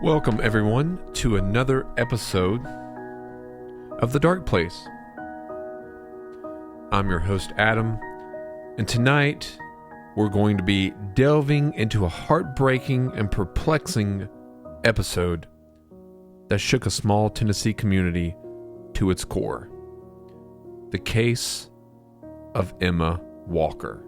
Welcome, everyone, to another episode of The Dark Place. I'm your host, Adam, and tonight we're going to be delving into a heartbreaking and perplexing episode that shook a small Tennessee community to its core. The case of Emma Walker.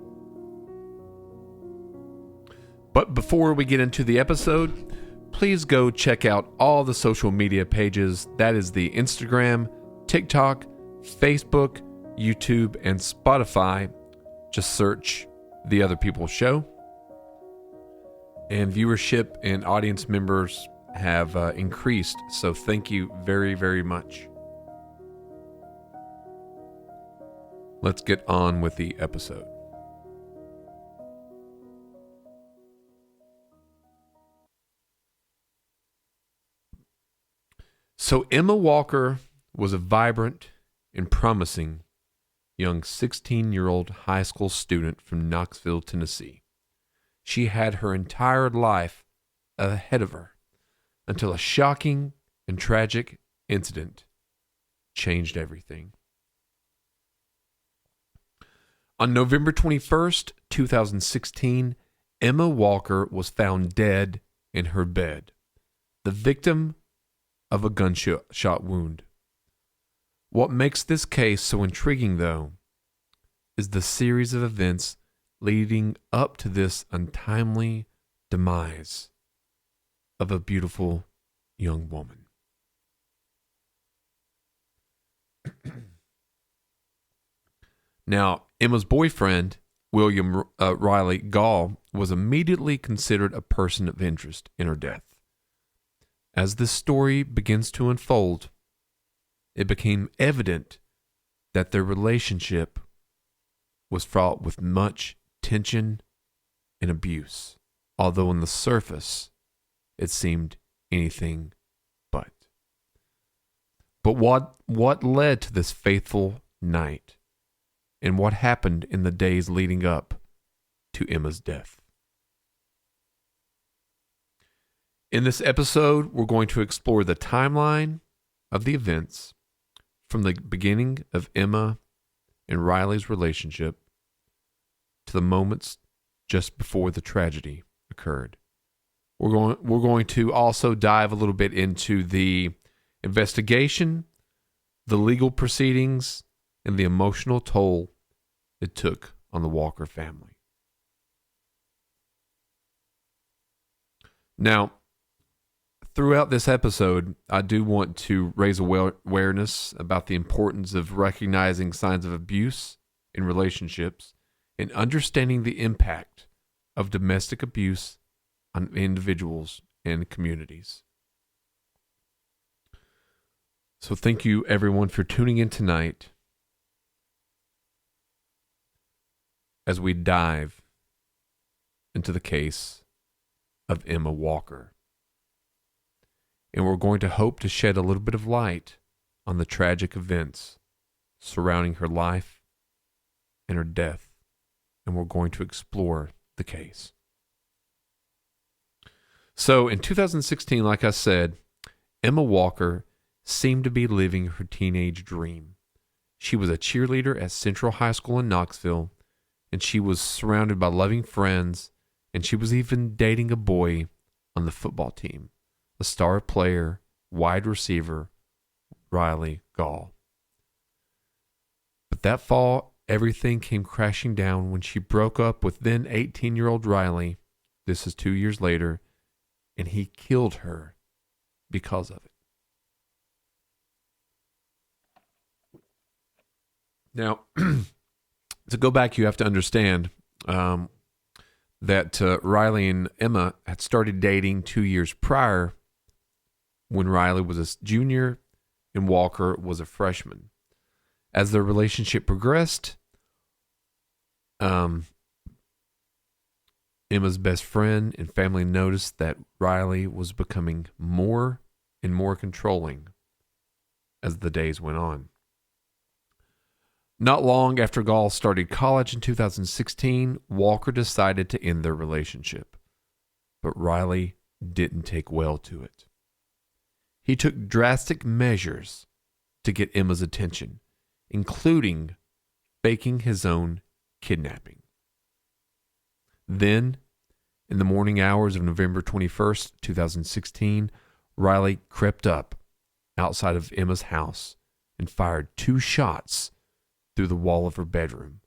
But before we get into the episode, please go check out all the social media pages. That is the Instagram, TikTok, Facebook, YouTube, and Spotify. Just search The Other People Show. And viewership and audience members have increased, so thank you very, very much. Let's get on with the episode. So Emma Walker was a vibrant and promising young 16-year-old high school student from Knoxville, Tennessee. She had her entire life ahead of her until a shocking and tragic incident changed everything. On November 21st, 2016, Emma Walker was found dead in her bed, the victim of a gunshot wound. What makes this case so intriguing, though, is the series of events leading up to this untimely demise of a beautiful young woman. Now, Emma's boyfriend, William Riley Gaud, was immediately considered a person of interest in her death. As this story begins to unfold, it became evident that their relationship was fraught with much tension and abuse, although on the surface it seemed anything but. But what led to this fateful night, and what happened in the days leading up to Emma's death? In this episode, we're going to explore the timeline of the events from the beginning of Emma and Riley's relationship to the moments just before the tragedy occurred. We're going to also dive a little bit into the investigation, the legal proceedings, and the emotional toll it took on the Walker family. Now, throughout this episode, I do want to raise awareness about the importance of recognizing signs of abuse in relationships and understanding the impact of domestic abuse on individuals and communities. So thank you, everyone, for tuning in tonight as we dive into the case of Emma Walker. And we're going to hope to shed a little bit of light on the tragic events surrounding her life and her death. And we're going to explore the case. So in 2016, like I said, Emma Walker seemed to be living her teenage dream. She was a cheerleader at Central High School in Knoxville, and she was surrounded by loving friends, and she was even dating a boy on the football team, a star player, wide receiver, Riley Gaud. But that fall, everything came crashing down when she broke up with then 18-year-old Riley. This is 2 years later, and he killed her because of it. Now, to go back, you have to understand that Riley and Emma had started dating 2 years prior, when Riley was a junior and Walker was a freshman. As their relationship progressed, Emma's best friend and family noticed that Riley was becoming more and more controlling as the days went on. Not long after Gaud started college in 2016, Walker decided to end their relationship. But Riley didn't take well to it. He took drastic measures to get Emma's attention, including faking his own kidnapping. Then, in the morning hours of November 21st, 2016, Riley crept up outside of Emma's house and fired 2 shots through the wall of her bedroom.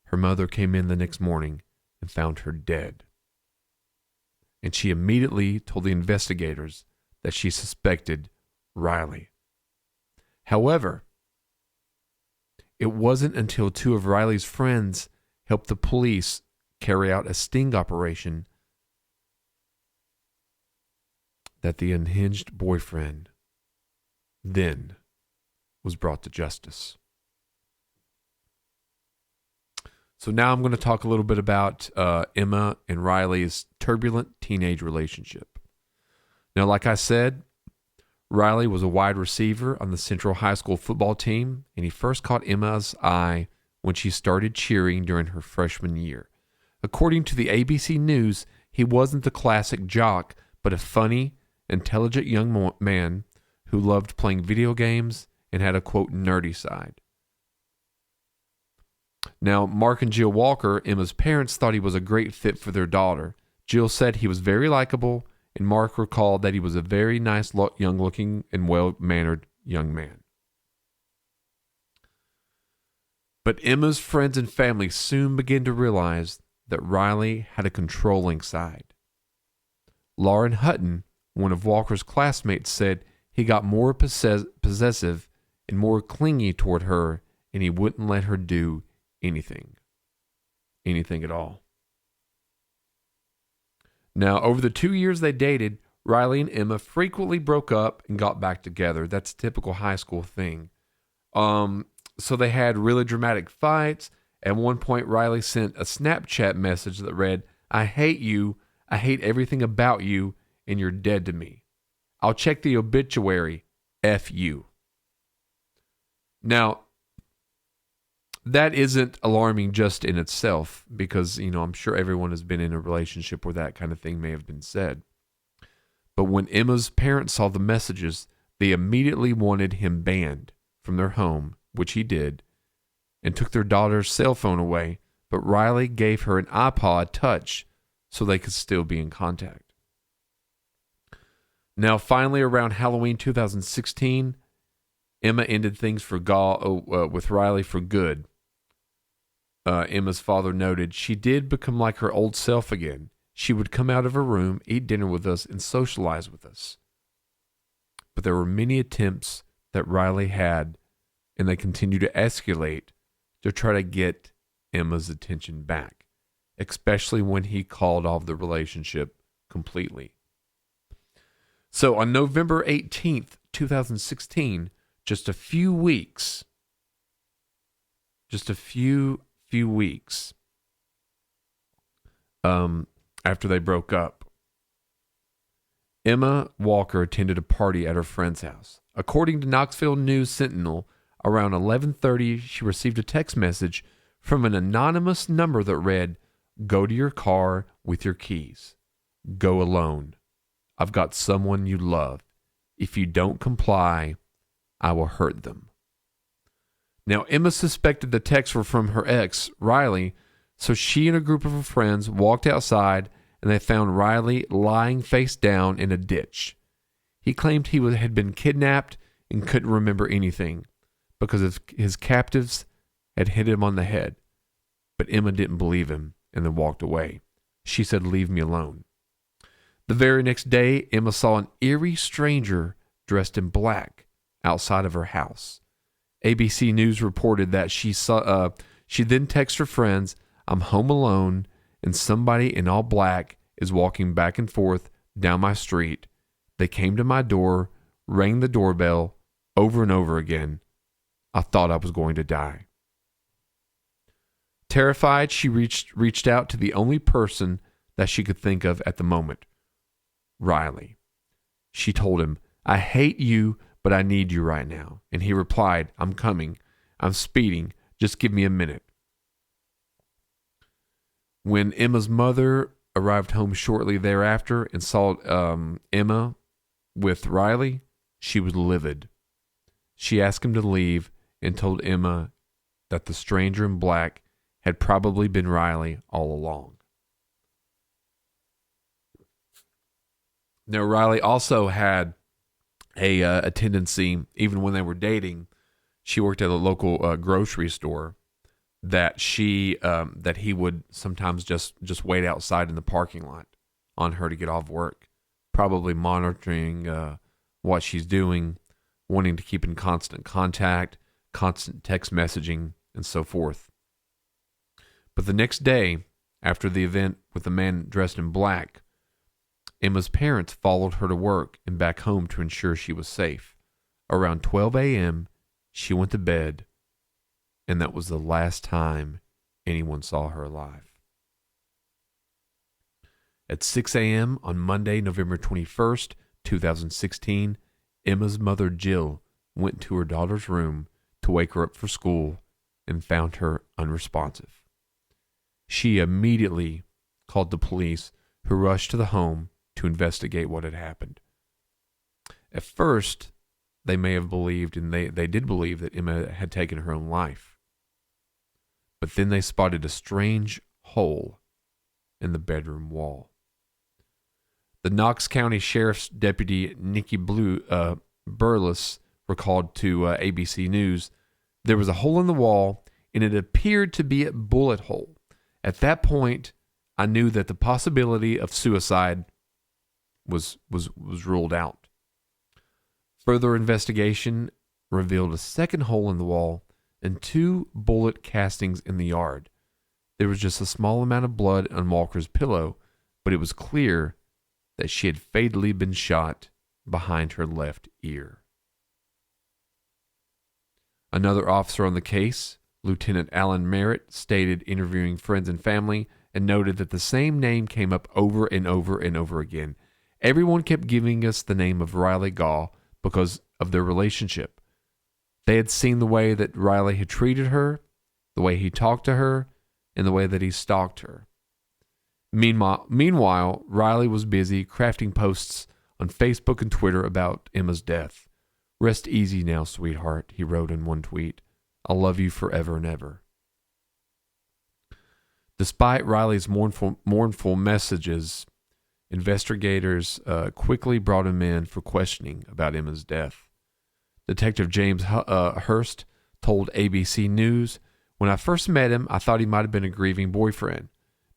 Her mother came in the next morning and found her dead. And she immediately told the investigators that she suspected Riley. However, it wasn't until 2 of Riley's friends helped the police carry out a sting operation that the unhinged boyfriend then was brought to justice. So now I'm going to talk a little bit about Emma and Riley's turbulent teenage relationship. Now, like I said, Riley was a wide receiver on the Central High School football team, and he first caught Emma's eye when she started cheering during her freshman year. According to the ABC News, he wasn't the classic jock, but a funny, intelligent young man who loved playing video games and had a, quote, nerdy side. Now, Mark and Jill Walker, Emma's parents, thought he was a great fit for their daughter. Jill said he was very likable, and Mark recalled that he was a very nice, young-looking, and well-mannered young man. But Emma's friends and family soon began to realize that Riley had a controlling side. Lauren Hutton, one of Walker's classmates, said he got more possessive and more clingy toward her, and he wouldn't let her do anything at all. Now, over the 2 years they dated, Riley and Emma frequently broke up and got back together. That's a typical high school thing. So they had really dramatic fights. At one point, Riley sent a Snapchat message that read, "I hate you, I hate everything about you, and you're dead to me. I'll check the obituary, F you." Now, that isn't alarming just in itself because, I'm sure everyone has been in a relationship where that kind of thing may have been said. But when Emma's parents saw the messages, they immediately wanted him banned from their home, which he did, and took their daughter's cell phone away, but Riley gave her an iPod Touch so they could still be in contact. Now, finally, around Halloween 2016, Emma ended things for with Riley for good. Emma's father noted, "She did become like her old self again. She would come out of her room, eat dinner with us, and socialize with us." But there were many attempts that Riley had, and they continued to escalate to try to get Emma's attention back, especially when he called off the relationship completely. So on November 18th, 2016, just a few weeks after they broke up, Emma Walker attended a party at her friend's house. According to Knoxville News Sentinel, around 11:30, she received a text message from an anonymous number that read, "Go to your car with your keys. Go alone. I've got someone you love. If you don't comply, I will hurt them." Now, Emma suspected the texts were from her ex, Riley, so she and a group of her friends walked outside and they found Riley lying face down in a ditch. He claimed he had been kidnapped and couldn't remember anything because his captives had hit him on the head. But Emma didn't believe him and then walked away. She said, "Leave me alone." The very next day, Emma saw an eerie stranger dressed in black outside of her house. ABC News reported that she then texted her friends, "I'm home alone, and somebody in all black is walking back and forth down my street. They came to my door, rang the doorbell over and over again. I thought I was going to die." Terrified, she reached out to the only person that she could think of at the moment, Riley. She told him, "I hate you, but I need you right now." And he replied, "I'm coming. I'm speeding. Just give me a minute." When Emma's mother arrived home shortly thereafter and saw Emma with Riley, she was livid. She asked him to leave and told Emma that the stranger in black had probably been Riley all along. Now, Riley also had a tendency, even when they were dating, she worked at a local grocery store, that he would sometimes just wait outside in the parking lot on her to get off work, probably monitoring what she's doing, wanting to keep in constant contact, constant text messaging, and so forth. But the next day, after the event with the man dressed in black, Emma's parents followed her to work and back home to ensure she was safe. Around 12 a.m., she went to bed, and that was the last time anyone saw her alive. At 6 a.m. on Monday, November 21st, 2016, Emma's mother, Jill, went to her daughter's room to wake her up for school and found her unresponsive. She immediately called the police, who rushed to the home to investigate what had happened. At first, they may have believed, and they did believe, that Emma had taken her own life. But then they spotted a strange hole in the bedroom wall. The Knox County Sheriff's Deputy Nikki Burles recalled to ABC News, "There was a hole in the wall, and it appeared to be a bullet hole. At that point, I knew that the possibility of suicide was ruled out. Further investigation revealed a second hole in the wall and 2 bullet castings in the yard. There was just a small amount of blood on Walker's pillow, but it was clear that she had fatally been shot behind her left ear." Another officer on the case, Lieutenant Alan Merritt, stated, interviewing friends and family, and noted that the same name came up over and over and over again. "Everyone kept giving us the name of Riley Gaud because of their relationship. They had seen the way that Riley had treated her, the way he talked to her, and the way that he stalked her. Meanwhile, Riley was busy crafting posts on Facebook and Twitter about Emma's death. 'Rest easy now, sweetheart,' he wrote in one tweet. 'I'll love you forever and ever.'" Despite Riley's mournful messages, investigators quickly brought him in for questioning about Emma's death. Detective James Hurst told ABC News, "When I first met him, I thought he might have been a grieving boyfriend.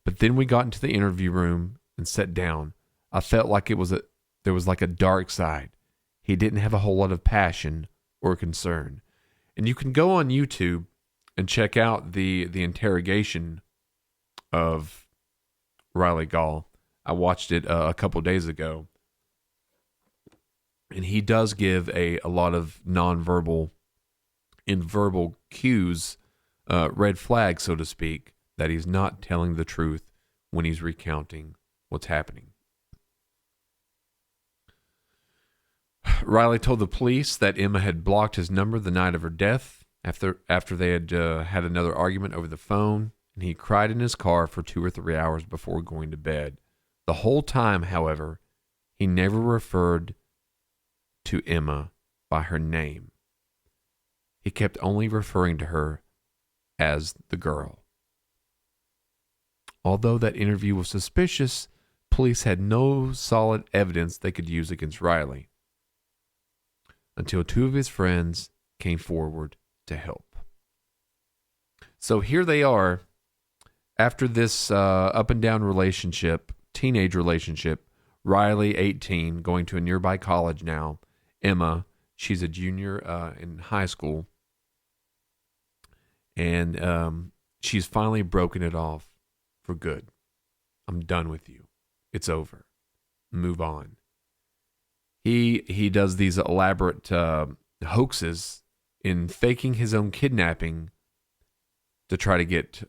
But then we got into the interview room and sat down. I felt like there was like a dark side. He didn't have a whole lot of passion or concern." And you can go on YouTube and check out the interrogation of Riley Gaud. I watched it a couple days ago. And he does give a lot of nonverbal and verbal cues, red flags, so to speak, that he's not telling the truth when he's recounting what's happening. Riley told the police that Emma had blocked his number the night of her death after they had had another argument over the phone, and he cried in his car for 2 or 3 hours before going to bed. The whole time, however, he never referred to Emma by her name. He kept only referring to her as the girl. Although that interview was suspicious, police had no solid evidence they could use against Riley until 2 of his friends came forward to help. So here they are, after this up and down relationship, teenage relationship. Riley, 18, going to a nearby college now. Emma, she's a junior in high school. And she's finally broken it off for good. "I'm done with you. It's over. Move on." He does these elaborate hoaxes in faking his own kidnapping to try to get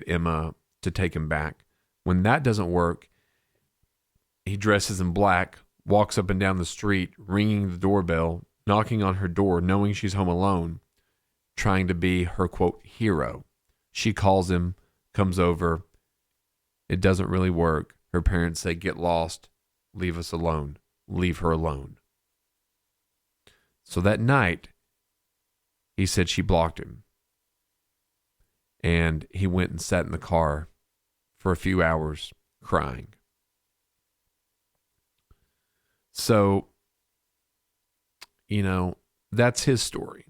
Emma to take him back. When that doesn't work, he dresses in black, walks up and down the street, ringing the doorbell, knocking on her door, knowing she's home alone, trying to be her, quote, hero. She calls him, comes over, It doesn't really work. Her parents say, get lost, leave us alone, leave her alone. So that night, he said she blocked him. And he went and sat in the car for a few hours crying. So, that's his story.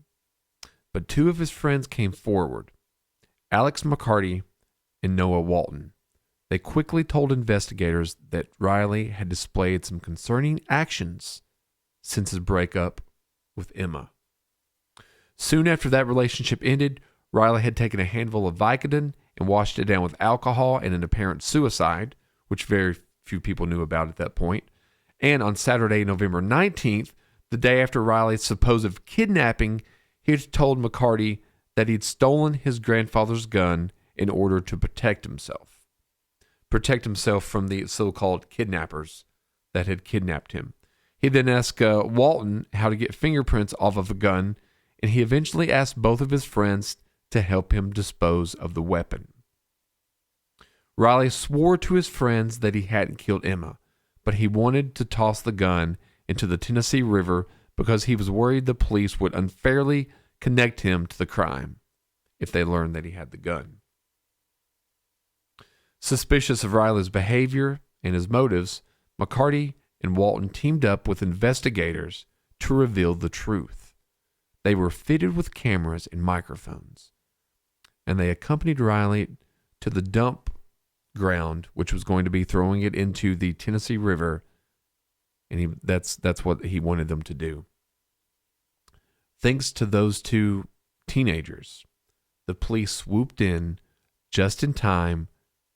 But two of his friends came forward, Alex McCarty and Noah Walton. They quickly told investigators that Riley had displayed some concerning actions since his breakup with Emma. Soon after that relationship ended, Riley had taken a handful of Vicodin and washed it down with alcohol and an apparent suicide, which very few people knew about at that point. And on Saturday, November 19th, the day after Riley's supposed kidnapping, he had told McCarty that he'd stolen his grandfather's gun in order to protect himself from the so-called kidnappers that had kidnapped him. He then asked Walton how to get fingerprints off of a gun, and he eventually asked both of his friends to help him dispose of the weapon. Riley swore to his friends that he hadn't killed Emma, but he wanted to toss the gun into the Tennessee River because he was worried the police would unfairly connect him to the crime if they learned that he had the gun. Suspicious of Riley's behavior and his motives, McCarty and Walton teamed up with investigators to reveal the truth. They were fitted with cameras and microphones, and they accompanied Riley to the dump ground, which was going to be throwing it into the Tennessee River, and that's what he wanted them to do. Thanks to those two teenagers, the police swooped in just in time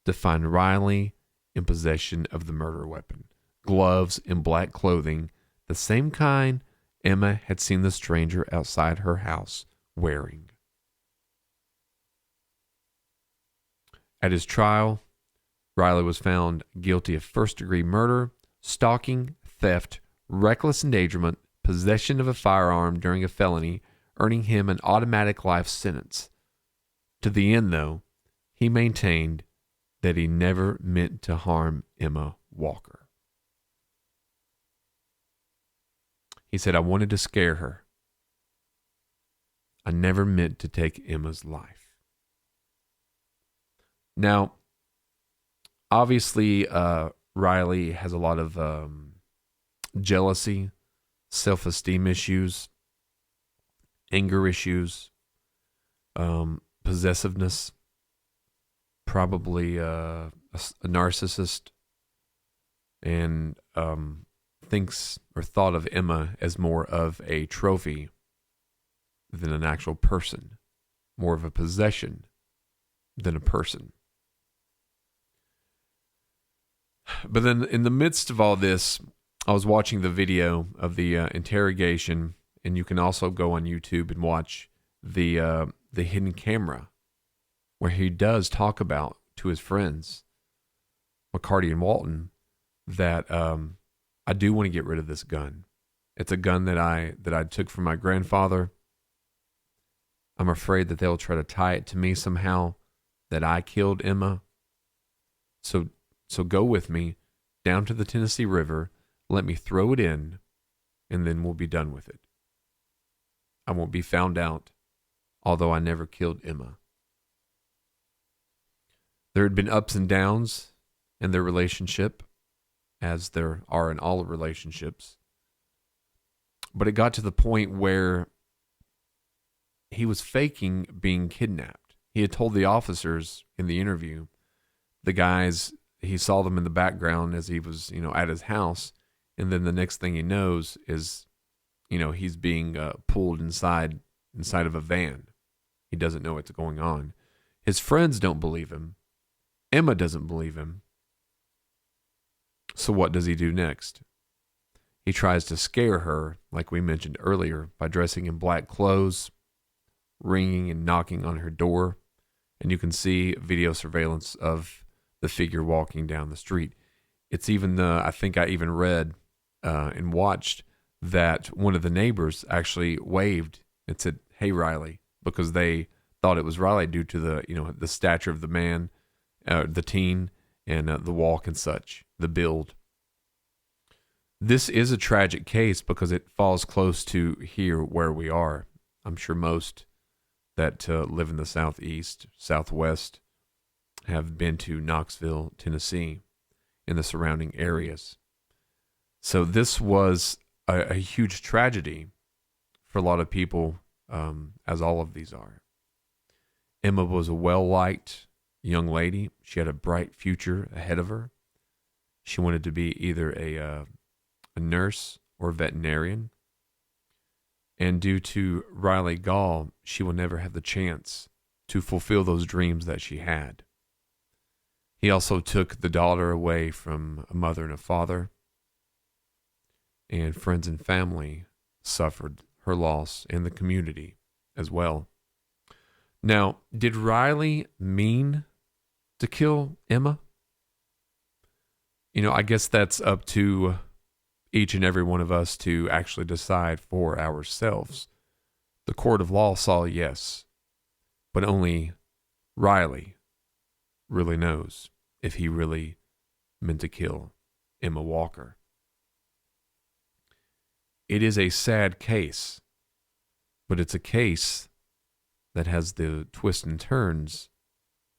to find Riley in possession of the murder weapon, gloves and black clothing, the same kind Emma had seen the stranger outside her house wearing. At his trial, Riley was found guilty of first-degree murder, stalking, theft, reckless endangerment, possession of a firearm during a felony, earning him an automatic life sentence. To the end, though, he maintained that he never meant to harm Emma Walker. He said, I wanted to scare her. I never meant to take Emma's life. Now, obviously, Riley has a lot of jealousy, self-esteem issues, anger issues, possessiveness, probably a narcissist, and thinks or thought of Emma as more of a trophy than an actual person, more of a possession than a person. But then in the midst of all this, I was watching the video of the interrogation, and you can also go on YouTube and watch the hidden camera where he does talk about to his friends, McCarty and Walton, that I do want to get rid of this gun. It's a gun that I took from my grandfather. I'm afraid that they'll try to tie it to me somehow, that I killed Emma. So go with me down to the Tennessee River, let me throw it in, and then we'll be done with it. I won't be found out, although I never killed Emma. There had been ups and downs in their relationship, as there are in all relationships. But it got to the point where he was faking being kidnapped. He had told the officers in the interview, the guys, he saw them in the background as he was, at his house. And then the next thing he knows is, he's being pulled inside of a van. He doesn't know what's going on. His friends don't believe him. Emma doesn't believe him. So what does he do next? He tries to scare her, like we mentioned earlier, by dressing in black clothes, ringing and knocking on her door. And you can see video surveillance of the figure walking down the street. It's even, I think I even read and watched that one of the neighbors actually waved and said, "Hey, Riley," because they thought it was Riley due to the stature of the man, the teen, and the walk and such, the build. This is a tragic case because it falls close to here where we are. I'm sure most that live in the southeast, southwest, have been to Knoxville, Tennessee, and the surrounding areas. So this was a huge tragedy for a lot of people, as all of these are. Emma was a well-liked young lady. She had a bright future ahead of her. She wanted to be either a nurse or veterinarian. And due to Riley Gaud, she will never have the chance to fulfill those dreams that she had. He also took the daughter away from a mother and a father, and friends and family suffered her loss, and the community as well. Now, did Riley mean to kill Emma? I guess that's up to each and every one of us to actually decide for ourselves. The court of law saw yes, but only Riley really knows if he really meant to kill Emma Walker. It is a sad case, but it's a case that has the twists and turns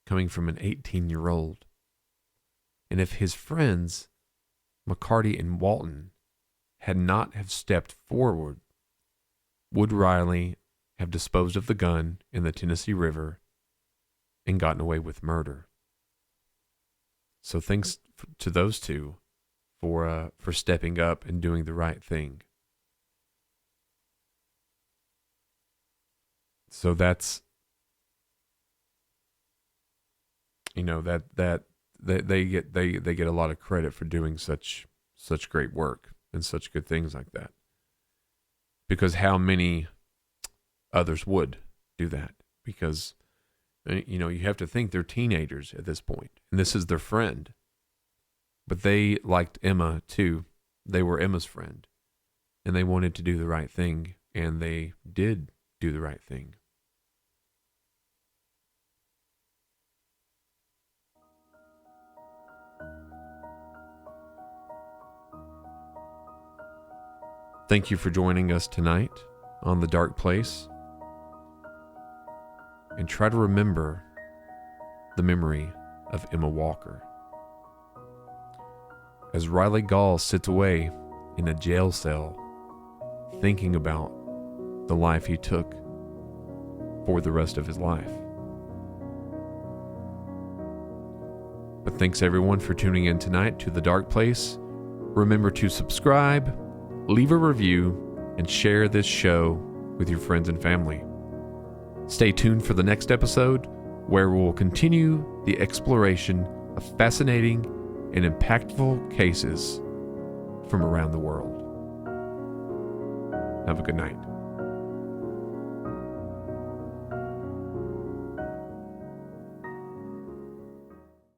coming from an 18-year-old. And if his friends, McCarty and Walton, had not have stepped forward, would Riley have disposed of the gun in the Tennessee River and gotten away with murder? So thanks to those two for stepping up and doing the right thing. So that's, that they get a lot of credit for doing such great work and such good things like that. Because how many others would do that? Because you have to think they're teenagers at this point, and this is their friend. But they liked Emma too. They were Emma's friend, and they wanted to do the right thing, and they did do the right thing. Thank you for joining us tonight on The Dark Place. And try to remember the memory of Emma Walker. As Riley Gaud sits away in a jail cell, thinking about the life he took for the rest of his life. But thanks everyone for tuning in tonight to The Dark Place. Remember to subscribe, leave a review, and share this show with your friends and family. Stay tuned for the next episode, where we'll continue the exploration of fascinating and impactful cases from around the world. Have a good night.